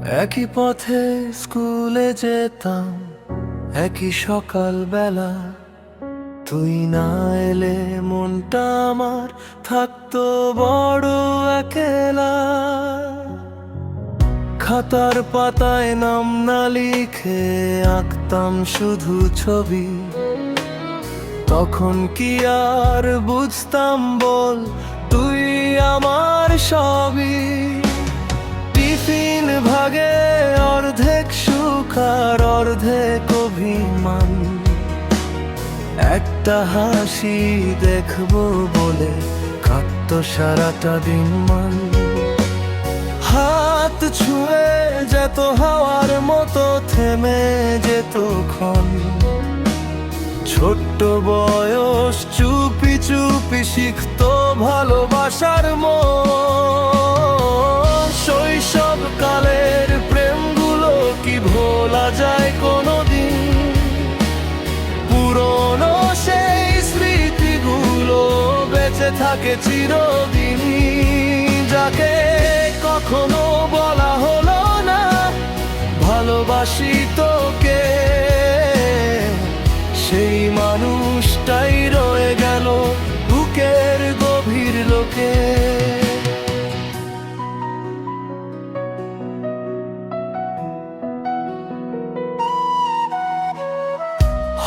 একই পথে স্কুলে যেতাম, একই সকাল বেলা। তুই না এলে মনটা আমার থাকতো বড় একলা। খাতার পাতায় নাম না লিখে আঁকতাম শুধু ছবি। তখন কি আর বুঝতাম বল, তুই আমার সবই। টিফিন ভাগে অর্ধেক সুখ আর অর্ধেক অভিমান। একটা হাসি দেখবো বলে কাঁদতো সারাটা দিন মান। হাত ছুঁয়ে যেত হাওয়ার মতো থেমে যেত ক্ষণ। ছোট্ট বয়স চুপি চুপি শিখতো ভালোবাসার মন। শৈশব কালের প্রেমগুলো কি ভোলা যায় কোনোদিন? পুরনো সেই স্মৃতিগুলো বেঁচে থাকে চিরদিনই। যাকে কখনো বলা হলো না ভালোবাসি তোকে, সেই মানুষটাই রয়ে গেল বুকের গভীর লোকে।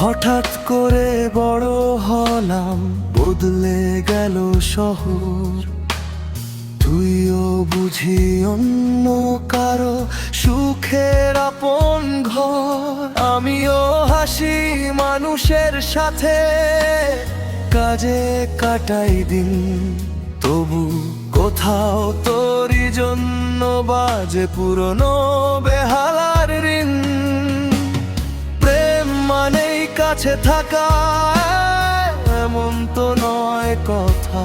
হঠাৎ করে বড় হলাম, বদলে গেল শহর। তুইও বুঝি অন্য কারো সুখের আপন ঘর। আমিও হাসি মানুষের সাথে, কাজে কাটাই দিন। তবু কোথাও তোরই জন্য বাজে পুরনো বেহালার ঋণ। প্রেম মানেই কাছে থাকা, এমন তো নয় কথা।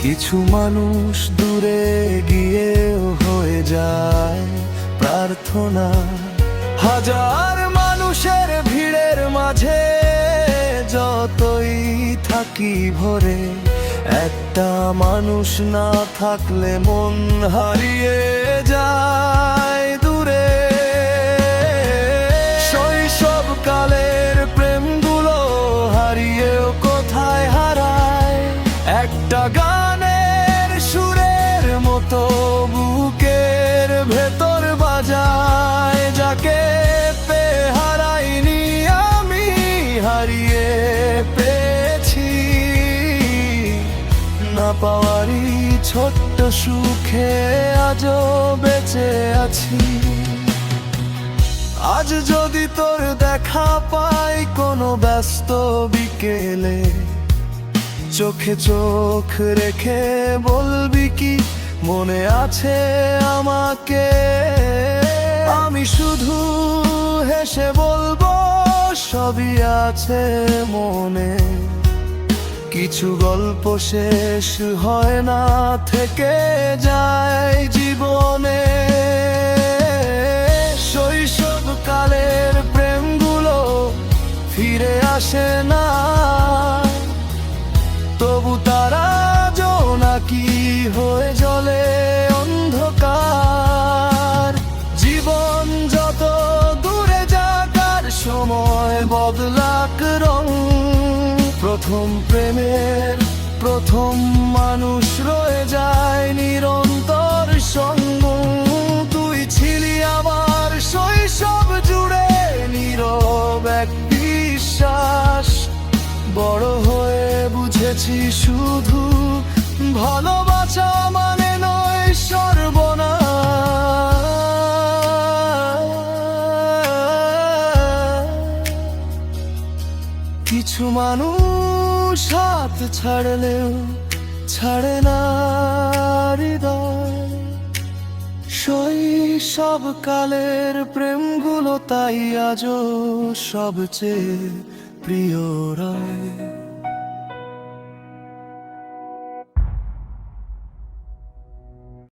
কিছু মানুষ দূরে গিয়েও হয়ে যায় প্রার্থনা। হাজার মানুষের ভিড়ের মাঝে যতই থাকি ভরে, একটা মানুষ না থাকলে মন হারিয়ে যায় দূরে। শৈশব কালের প্রেমগুলো হারিয়েও কোথায় হারায়? একটা গানের সুরের মতো বুকের ভেতর বাজায়। যাকে পেয়ে হারাইনি আমি, হারিয়ে পেয়েছি। না পাওয়ারই ছোট্ট সুখে আজও বেঁচে আছি। আজ যদি তোর দেখা পাই কোনো ব্যস্ত বিকেলে, চোখে চোখ রেখে বলবি কি মনে আছে আমাকে? আমি শুধু হেসে বলবো সবই আছে মনে। কিছু গল্প শেষ হয় না, থেকে যায় জীবনে। শৈশব কালের প্রেমগুলো ফিরে আসে না, তবু তারা জোনাকি হয়ে জ্বলে অন্ধকার। জীবন যত দূরে যাক আর সময় বদলাক রং, প্রথম প্রেমের প্রথম মানুষ রয়ে যায় নিরন্তর সঙ্গ। তুই ছিলি আমার শৈশব জুড়ে নীরব এক বিশ্বাস। বড় হয়ে বুঝেছি শুধু ভালোবাসা মানে নয় সর্বনাশ। কিছু মানুষ হাত ছাড়লেও ছাড়ে না হৃদয়। শৈশব কালের প্রেমগুলো তাই আজও সবচেয়ে প্রিয় রয়।